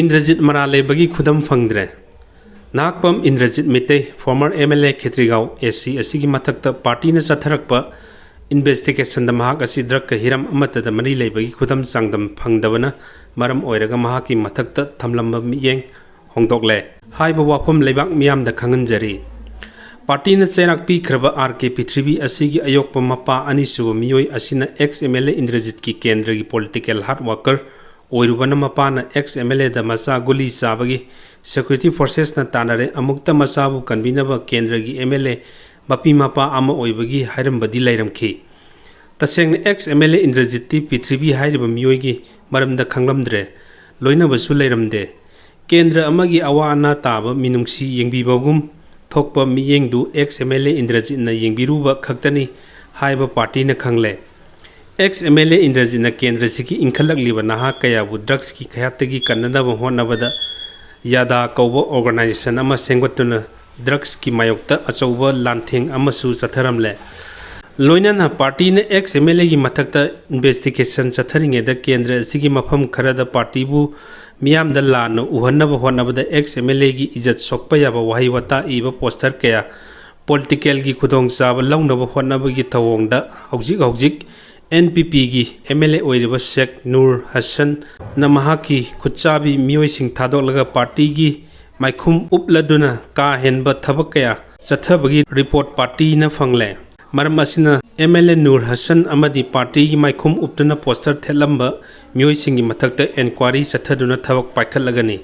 Indrajit maral leibagi khudam fangdre. Nakpam Indrajit Mite, former MLA Ketrigau AC asigi matakta party na satharakpa investigation da mahak asi drug ka hiram amata da mari leibagi khudam sangdam phangdabana maram oiraga mahaki matakta thamlamba miyeng hongdokle. Haiba wafam leibak miyam da khanganjari. Party na chenak pi khraba RK P3B asigi ayokpa mapa anisuba miyoi asina Ex-MLA Indrajit ki kendra gi political hard worker oirubana mapana Ex-MLA da masa guli sabagi security forces na tanare amukta masabu kanbinaba kendra gi MLA mapi mapa ama oibagi hairambadi lairamkhi taseng Ex-MLA Indrajit P3B hairiba miyoigi maramda khanglamdre loina basu lairamde kendra amagi awana taba minungsi yengbibagum thokpa miyengdu Ex-MLA Indrajit na yengbiruba khaktani haiba party na khangle Ex-MLA Indrajit na kendra siki inkhalak liba naha kaya bu drugs ki khayatagi kannaba honabada yada kauba organization ama sengotuna drugs ki mayokta achauba lantheng amasu satharamle loina na party na Ex-MLA gi mathakta investigation chatharinge da kendra sigi mafam kharada party bu miyam da lana uhannaba honabada Ex-MLA gi ijat sokpa yaba wahi wata iba poster kaya political gi khudong sab launaba honaba gi thawongda hojik NPP gi MLA oiriba Sheikh Nur Hassan na mahaki khutchabi miyoi sing thadolaga party gi maikhum upladuna ka henba thabakaya sathabagi report party na fangle maram asina MLA Nur Hassan amadi party gi maikhum uptuna poster thelamba miyoi sing gi mathakta inquiry sathaduna thabak paikhalagani